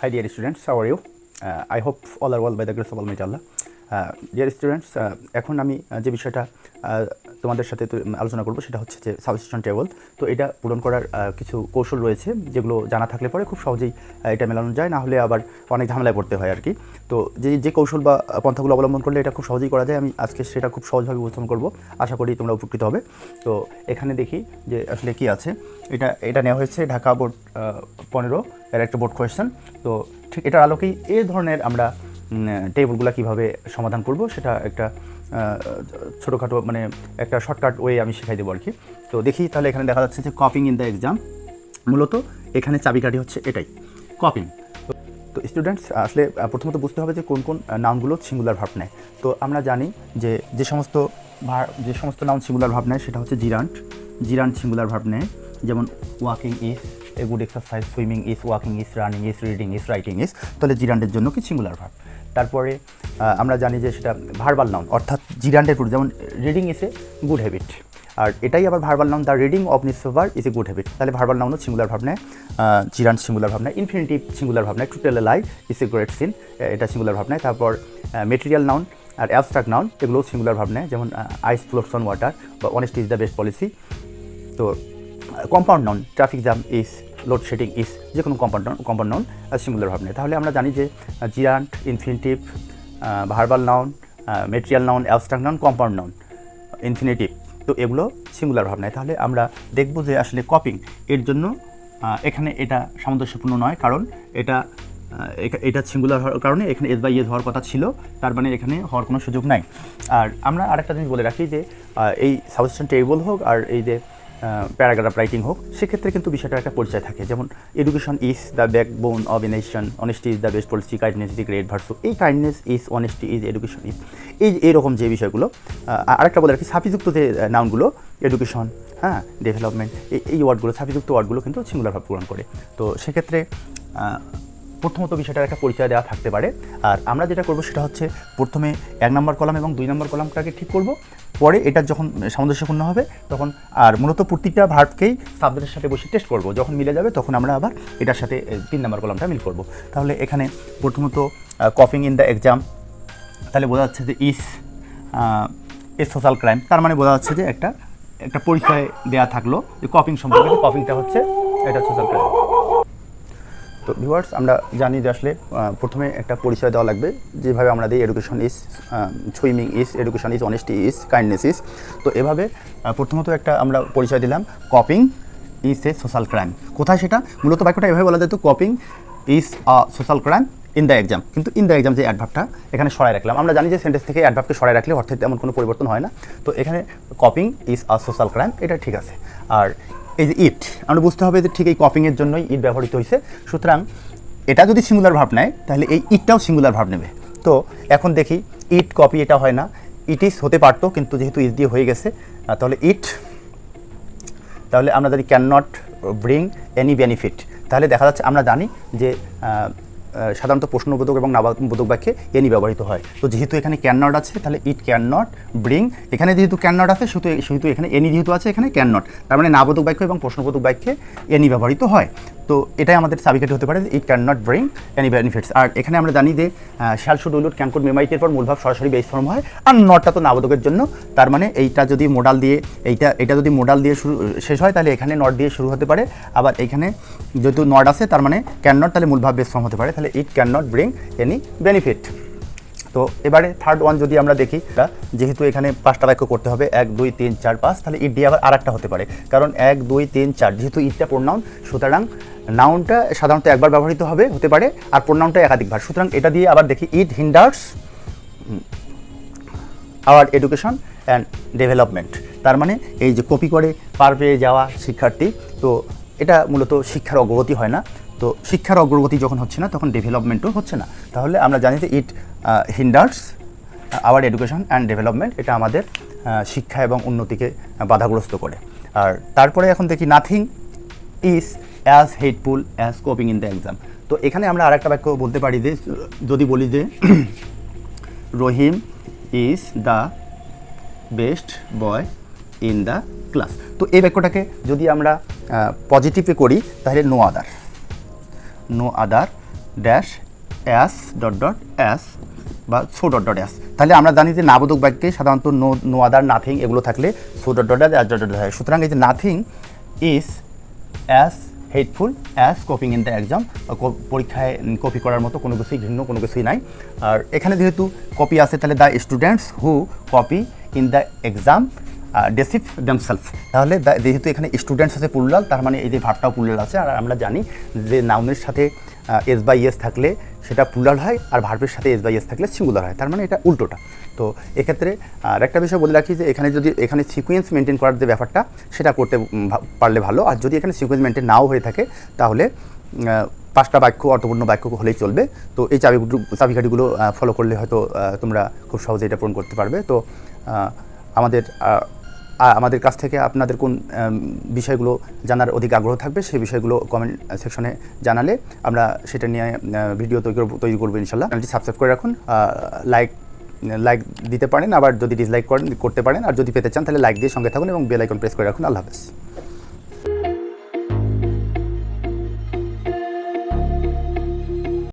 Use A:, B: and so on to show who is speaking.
A: Hi dear students, how are you? I hope all are well by the grace of Almighty Allah. Dear students, এখন আমি যে বিষয়টা তোমাদের সাথে আলোচনা করব সেটা হচ্ছে যে সাবস্টিটিউশন টেবল। তো এটা পূরণ করার কিছু কৌশল রয়েছে যেগুলো জানা থাকলে পরে খুব সহজেই এটা মেলানো যায়, না হলে আবার অনেক ঝামেলায় পড়তে হয় আর কি। তো যে কৌশল বা পন্থাগুলো অবলম্বন করলে এটা খুব সহজেই করা যায়, আমি আজকে সেটা খুব সহজভাবে উপস্থাপন করব। আশা করি তোমরা উপকৃত হবে। তো এখানে দেখি যে আসলে কি আছে। এটা নেওয়া হয়েছে ঢাকা বোর্ড 15 এর একটা বোর্ড কোয়েশ্চেন। তো ঠিক এটার আলোকেই এই ধরনের আমরা টেবলগুলো কীভাবে সমাধান করব সেটা একটা ছোটোখাটো মানে একটা শর্টকাট ওয়ে আমি শেখাই দেবো আর কি। তো দেখি তাহলে এখানে দেখা যাচ্ছে যে কপিং ইন দ্য এক্সাম, মূলত এখানে চাবিকাঠি হচ্ছে এটাই, কপিং। তো স্টুডেন্টস আসলে প্রথমত বুঝতে হবে যে কোন কোন নাউনগুলো সিঙ্গুলার ভার্ব নেয়। তো আমরা জানি যে সমস্ত নাউন সিঙ্গুলার ভার্ব নেয় সেটা হচ্ছে জিরান্ট সিঙ্গুলার ভার্ব নেয়, যেমন walking is a good exercise, swimming is, walking is, running is, reading is, writing is. তাহলে জিরান্টের জন্য কি সিঙ্গুলার ভার্ব। তারপরে আমরা জানি যে সেটা ভার্বাল নাউন, অর্থাৎ জিরান্টের পূর্বে, যেমন reading is a good habit, আর এটাই আবার verbal noun, the reading of newspaper is a good habit. তাহলে ভার্বাল নাউনও সিঙ্গুলার ভার্ব নেয়, জিরান্ট সিঙ্গুলার ভার্ব নেয়, ইনফিনিটিভ সিঙ্গুলার ভার্ব নেয়, to tell a lie is a great sin, এটা singular verb নেয়। তারপর মেটেরিয়াল নাউন আর abstract noun এগুলোও সিঙ্গুলার ভার্ব নেয়, যেমন আইস ফ্লোটস অন ওয়াটার বা honesty is the best policy. তো compound noun, traffic jam is, load shedding is, যে কোনো কম্পাউন্ড নাউন সিঙ্গুলার ভার্ব নেয়। তাহলে আমরা জানি যে gerund, infinitive, verbal noun, material noun, abstract noun, compound noun, infinitive, তো এগুলো সিঙ্গুলার ভার্ব নেয়। তাহলে আমরা দেখব যে আসলে কপিং এর জন্য এখানে এটা সামঞ্জস্যপূর্ণ নয়, কারণ এটা সিঙ্গুলার হওয়ার কারণে এখানে এস বাই এস হওয়ার কথা ছিল, তার মানে এখানে হওয়ার কোনো সুযোগ নাই। আর আমরা আরেকটা জিনিস বলে রাখি যে এই সাবস্টিটিউশন টেবল হোক আর এই যে প্যারাগ্রাফ রাইটিং হোক, সেক্ষেত্রে কিন্তু বিষয়টার একটা পরিচয় থাকে, যেমন education is the backbone of a nation, honesty is the best policy, kindness is great virtue. এই kindness is, honesty is, education is, এইরকম যে বিষয়গুলো। আরেকটা বলে রাখি, সাফিযুক্ত যে নাউনগুলো, এডুকেশন, ডেভেলপমেন্ট, এই ওয়ার্ডগুলো, সাফিযুক্ত ওয়ার্ডগুলো কিন্তু সিঙ্গুলার ভার্ব পূরণ করে। তো সেক্ষেত্রে প্রথমত বিষয়টার একটা পরিচয় দেওয়া থাকতে পারে। আর আমরা যেটা করব সেটা হচ্ছে প্রথমে 1 নম্বর কলাম এবং 2 নম্বর কলামটাকে ঠিক করব, পরে এটা যখন সামঞ্জস্যপূর্ণ হবে তখন আর মূলত প্রত্যেকটা ভার্বকেই সাবজেক্টের সাথে বসে টেস্ট করব, যখন মিলে যাবে তখন আমরা আবার এটার সাথে 3 নম্বর কলামটা মিল করব। তাহলে এখানে প্রথমত কপিং ইন দ্য এক্সাম, তাহলে বোঝা যাচ্ছে যে ইজ এ সোশ্যাল ক্রাইম, তার মানে বোঝা যাচ্ছে যে একটা পরিচয় দেওয়া থাকলো যে কপিং সম্পর্কে, কপিংটা হচ্ছে এটা সোশ্যাল ক্রাইম। তো ভিউয়ার্স, আমরা জানি যে আসলে প্রথমে একটা পরিচয় দেওয়া লাগবে, যেভাবে আমরা দিই education is, swimming is, education is, honesty is, kindness is. তো এভাবে প্রথমত একটা আমরা পরিচয় দিলাম, copying is a social crime. কোথায় সেটা মূলত বাক্যটা এভাবে বলা যেত, copying is a social crime in the exam, কিন্তু ইন দ্য এক্সাম যে অ্যাডভার্বটা এখানে সরাই রাখলাম। আমরা জানি যে সেন্টেন্স থেকে অ্যাডভার্বকে সরাই রাখলে অর্থে তেমন কোনো পরিবর্তন হয় না। তো এখানে copying is a social crime, এটা ঠিক আছে। আর এই যে ইট, আমরা বুঝতে হবে যে ঠিক এই কপিংয়ের জন্যই ইট ব্যবহৃত হয়েছে, সুতরাং এটা যদি সিঙ্গুলার ভার্ব নেয় তাহলে এই ইটটাও সিঙ্গুলার ভার্ব নেবে। তো এখন দেখি ইট কপি, এটা হয় না, ইট ইজ হতে পারতো, কিন্তু যেহেতু ইজ দিয়ে হয়ে গেছে তাহলে ইট, তাহলে আমরা যদি can not bring any benefit, তাহলে দেখা যাচ্ছে আমরা জানি যে সাধারণত প্রশ্নবোধক এবং নাবাবোধক বাক্যে এনি ব্যবহৃত হয়। তো যেহেতু এখানে ক্যান নট আছে তাহলে ইট ক্যান নট ব্রিং, এখানে যেহেতু ক্যান নট আছে সেহেতু এখানে এনি যেহেতু আছে এখানে ক্যান নট, তার মানে নাবোধক বাক্য এবং প্রশ্নবোধক বাক্যে এনি ব্যবহৃত হয়। তো এটাই আমাদের চাবিকাঠি হতে পারে, it can not bring any benefits. আর এখানে আমরা জানি যে shall, should, will, can, could, may, মাইটের পর মূল ভাব সরাসরি বেস ফর্ম হয়, আর নটটা তো নাবোধকের জন্য, তার মানে এইটা যদি মোডাল দিয়ে এটা যদি মোডাল দিয়ে শেষ হয় তাহলে এখানে নট দিয়ে শুরু হতে পারে, আবার এখানে যেহেতু নট আছে তার মানে ক্যান নট, তাহলে মূল ভাব বেস ফর্ম হতে পারে, তাহলে ইট can not bring any benefit. তো এবারে থার্ড ওয়ান যদি আমরা দেখি, যেহেতু এখানে 5টা বাক্য করতে হবে, 1 2 3 4 5, তাহলে ইট দিয়ে আবার আরেকটা হতে পারে, কারণ 1 2 3 4 যেহেতু ইটটা প্রোনাউন, সুতরাং নাউনটা সাধারণত একবার ব্যবহৃত হতে পারে আর প্রোনাউনটা একাধিকবার, সুতরাং এটা দিয়ে আবার দেখি, it hinders our education and development, তার মানে এই যে কপি করে পার পেয়ে যাওয়া শিক্ষার্থী, তো এটা মূলত শিক্ষার অগ্রগতি হয় না। তো শিক্ষার অগ্রগতি যখন হচ্ছে না তখন ডেভেলপমেন্টও হচ্ছে না, তাহলে আমরা জানি যে it hinders our education and development, এটা আমাদের শিক্ষা এবং উন্নতিকে বাধাগ্রস্ত করে। আর তারপরে এখন দেখি, nothing is as hateful as copying in the exam. তো এখানে আমরা আরেকটা বাক্য বলতে পারি যে, যদি বলি যে Rahim is the best boy in the class, তো এই বাক্যটাকে যদি আমরা পজিটিভে করি তাহলে no other dash as dot dot as বা সো ডট ডট অ্যাস। তাহলে আমরা জানি যে নাবোধক বাক্যে সাধারণত নো আদার নাথিং এগুলো থাকলে so dot dot as dot dot হয়। সুতরাং এই যে nothing is as hateful as copying in the exam, পরীক্ষায় কপি করার মতো কোনো কিছুই ঘৃণ্য কোনো কিছুই নাই। আর এখানে যেহেতু কপি আছে তাহলে the students who copy in the exam deceive themselves. তাহলে যেহেতু এখানে স্টুডেন্টস আছে প্লুরাল, তার মানে এই যে ভার্বটাও প্লুরাল আছে। আর আমরা জানি যে নাউনের সাথে এস বাই এস থাকলে সেটা প্লুরাল হয়, আর ভার্বের সাথে এস বাই এস থাকলে সিঙ্গুলার হয়। তার মানে এটা উল্টোটা। তো এক্ষেত্রে আর একটা বিষয় বলে রাখি যে এখানে সিকোয়েন্স মেনটেন করার যে ব্যাপারটা সেটা করতে পারলে ভালো। আর যদি এখানে সিকোয়েন্স মেনটেন নাও হয়ে থাকে তাহলে 5টা বাক্য অর্থপূর্ণ বাক্য হলেই চলবে। তো এই চাবিকাঠিগুলো ফলো করলে হয়তো তোমরা খুব সহজে এটা পূরণ করতে পারবে। তো আমাদের কাছ থেকে আপনাদের কোন বিষয়গুলো জানার অধিক আগ্রহ থাকবে সেই বিষয়গুলো কমেন্ট সেকশনে জানালে আমরা সেটা নিয়ে ভিডিও তৈরি করবো ইনশাল্লাহ। চ্যানেলটি সাবস্ক্রাইব করে রাখুন, লাইক দিতে পারেন, আবার যদি ডিসলাইক করতে পারেন। আর যদি পেতে চান তাহলে লাইক দিয়ে সঙ্গে থাকুন এবং বেল আইকন প্রেস করে রাখুন। আল্লাহ হাফেজ।